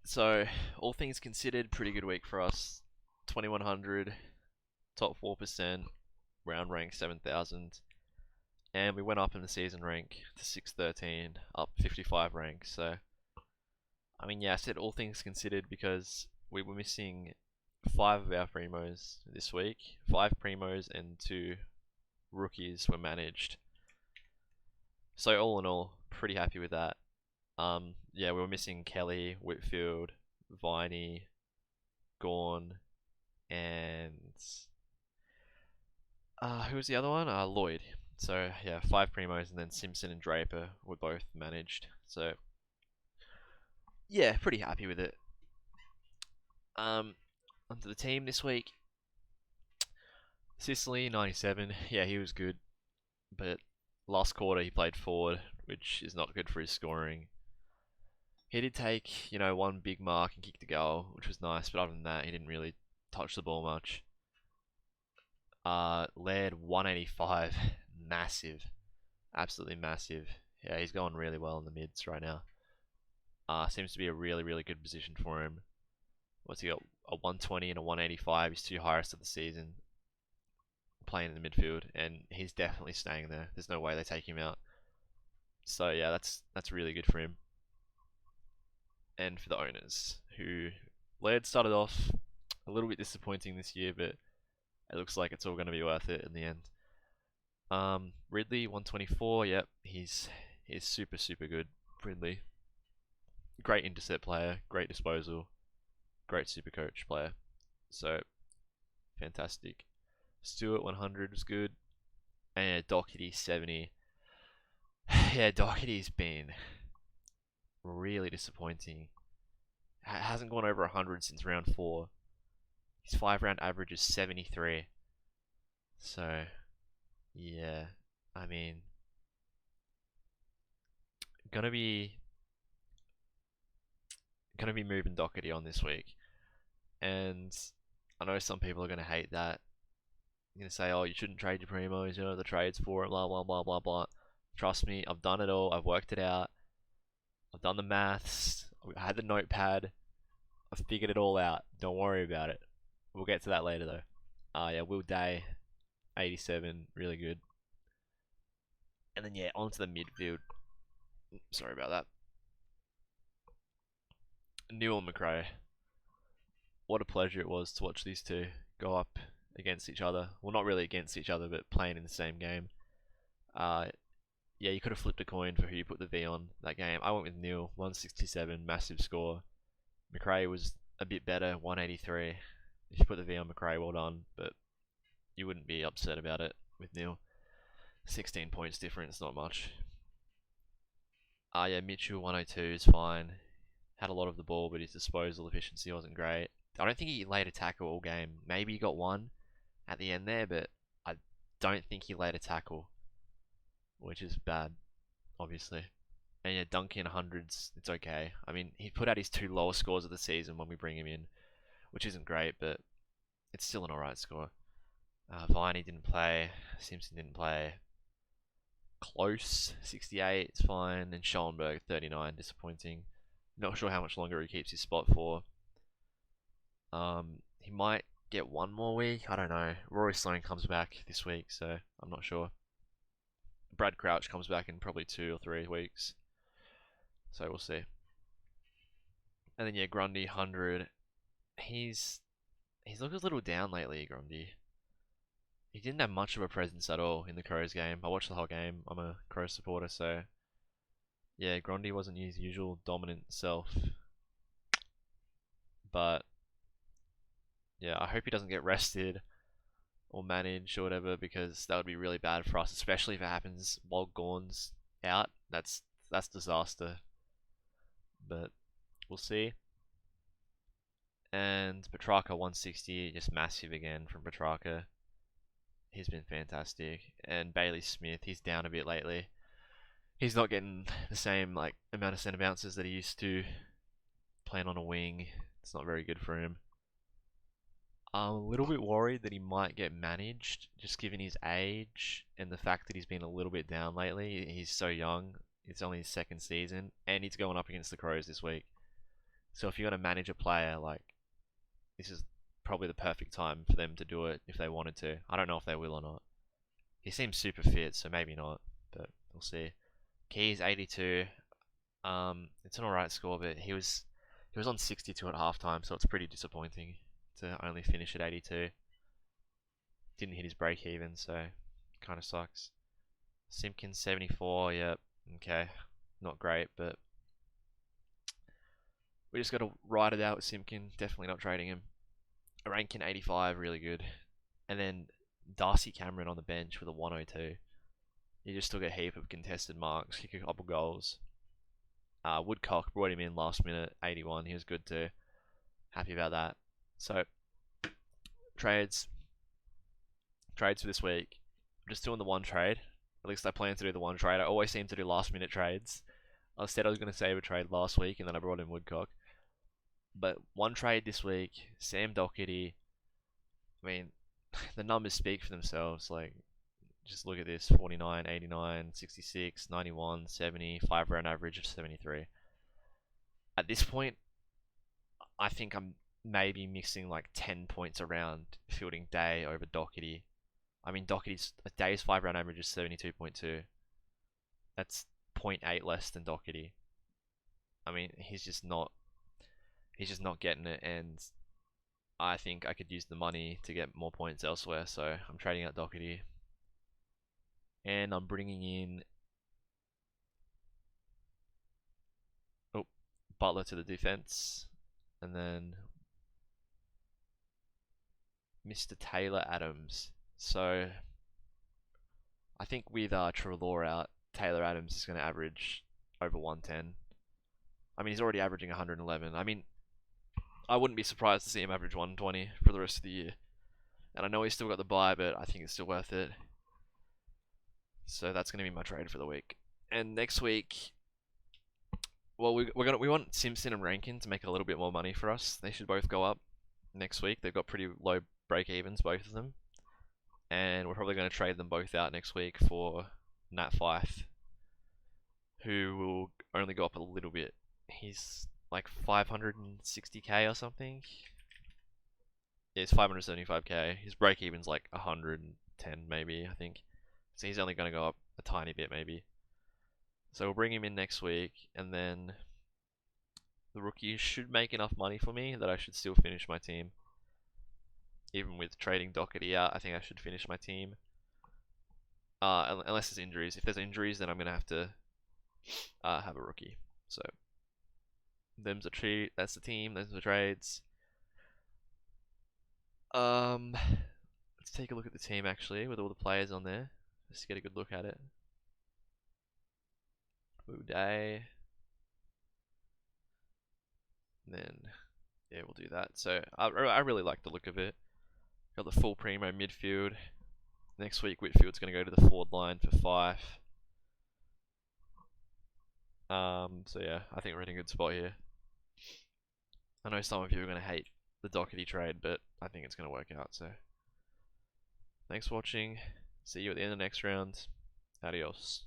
So, all things considered, pretty good week for us. 2100, top 4%, round rank 7000, and we went up in the season rank to 613, up 55 ranks. So, I mean, yeah, I said all things considered because we were missing 5 of our primos this week. 5 primos and 2 rookies were managed. So, all in all, pretty happy with that. Yeah, we were missing Kelly, Whitfield, Viney, Gorn, and who was the other one? Lloyd. So yeah, 5 primos, and then Simpson and Draper were both managed. So yeah, pretty happy with it. Onto the team this week. Sicily 97. Yeah, he was good, but last quarter he played forward, which is not good for his scoring. He did take, one big mark and kicked a goal, which was nice, but other than that, he didn't really touch the ball much. Led 185, massive, absolutely massive. Yeah, he's going really well in the mids right now. Seems to be a really, really good position for him. What's he got? A 120 and a 185. He's 2 highest of the season, playing in the midfield, and he's definitely staying there. There's no way they take him out. So yeah, that's really good for him, and for the owners who Laird started off a little bit disappointing this year, but it looks like it's all going to be worth it in the end. Ridley 124. Yep, he's super super good. Ridley, great intercept player, great disposal, great Supercoach player. So fantastic. Stewart 100 was good, and Docherty 70. Yeah, Docherty's been really disappointing. Hasn't gone over 100 since round 4. His 5-round average is 73. So yeah, I mean, gonna be moving Docherty on this week, and I know some people are gonna hate that. You're gonna say, "Oh, you shouldn't trade your primos. The trades for it." Blah blah blah blah blah. Trust me, I've done it all. I've worked it out. I've done the maths. I had the notepad. I've figured it all out. Don't worry about it. We'll get to that later though. Yeah, Will Day, 87, really good. And then yeah, onto the midfield. Sorry about that. Newell and McRae. What a pleasure it was to watch these two go up against each other. Well, not really against each other, but playing in the same game. Yeah, you could have flipped a coin for who you put the V on that game. I went with Newell, 167, massive score. McRae was a bit better, 183. If you put the V on McRae, well done, but you wouldn't be upset about it with Newell. 16 points difference, not much. Yeah, Mitchell 102 is fine. Had a lot of the ball, but his disposal efficiency wasn't great. I don't think he laid a tackle all game. Maybe he got one at the end there, but I don't think he laid a tackle, which is bad, obviously. And yeah, Duncan hundreds, it's okay. I mean, he put out his 2 lowest scores of the season when we bring him in, which isn't great, but it's still an alright score. Viney didn't play. Simpson didn't play. Close, 68, it's fine. And Schellenberg, 39, disappointing. Not sure how much longer he keeps his spot for. He might get one more week. I don't know. Rory Sloane comes back this week, so I'm not sure. Brad Crouch comes back in probably 2 or 3 weeks, so we'll see. And then yeah, Grundy 100. He's looked a little down lately, Grundy. He didn't have much of a presence at all in the Crows game. I watched the whole game. I'm a Crows supporter, so yeah, Grundy wasn't his usual dominant self. But yeah, I hope he doesn't get rested or managed or whatever, because that would be really bad for us, especially if it happens while Gorn's out. That's disaster. But we'll see. And Petrarca 160, just massive again from Petrarca. He's been fantastic. And Bailey Smith, he's down a bit lately. He's not getting the same amount of centre bounces that he used to. Playing on a wing, it's not very good for him. I'm a little bit worried that he might get managed, just given his age and the fact that he's been a little bit down lately. He's so young. It's only his 2nd season, and he's going up against the Crows this week. So if you're going to manage a player, like, this is probably the perfect time for them to do it if they wanted to. I don't know if they will or not. He seems super fit, so maybe not, but we'll see. Keys 82. It's an alright score, but he was on 62 at halftime, so it's pretty disappointing to only finish at 82. Didn't hit his break even, so kind of sucks. Simpkins 74. Yep. Okay. Not great, but we just got to ride it out with Simpkin. Definitely not trading him. A Rankin 85, really good. And then Darcy Cameron on the bench with a 102. He just took a heap of contested marks, kicked a couple goals. Woodcock brought him in last minute, 81. He was good too. Happy about that. So, trades for this week. I'm just doing the one trade. At least I plan to do the one trade. I always seem to do last minute trades. I said I was going to save a trade last week, and then I brought in Woodcock. But one trade this week, Sam Docherty. I mean, the numbers speak for themselves. Like, just look at this: 49, 89, 66, 91, 70, 5-round average of 73. At this point, I think I'm maybe mixing like 10 points around fielding Day over Docherty. I mean, Docherty's Day's 5-round average is 72.2. That's 0.8 less than Docherty. I mean, he's just not getting it, and I think I could use the money to get more points elsewhere, so I'm trading out Docherty. And I'm bringing in Butler to the defense, and then Mr. Taylor Adams. So I think with Trelaw out, Taylor Adams is going to average over 110. I mean, he's already averaging 111. I mean, I wouldn't be surprised to see him average 120 for the rest of the year. And I know he's still got the bye, but I think it's still worth it. So that's going to be my trade for the week. And next week, well, we want Simpson and Rankin to make a little bit more money for us. They should both go up next week. They've got pretty low break evens, both of them. And we're probably going to trade them both out next week for Nat Fife, who will only go up a little bit. He's like 560k or something. Yeah, it's 575k. His break even's like 110 maybe, I think. So he's only going to go up a tiny bit maybe. So we'll bring him in next week, and then the rookie should make enough money for me that I should still finish my team. Even with trading Docherty out, I think I should finish my team. Unless there's injuries. If there's injuries, then I'm going to have to have a rookie. So, that's the team, those are the trades. Let's take a look at the team actually, with all the players on there. Just get a good look at it. Day. Then, yeah, we'll do that. So, I really like the look of it. Got the full primo midfield. Next week, Whitfield's going to go to the forward line for Fife. So yeah, I think we're in a good spot here. I know some of you are going to hate the Docherty trade, but I think it's going to work out. So, thanks for watching. See you at the end of the next round. Adios.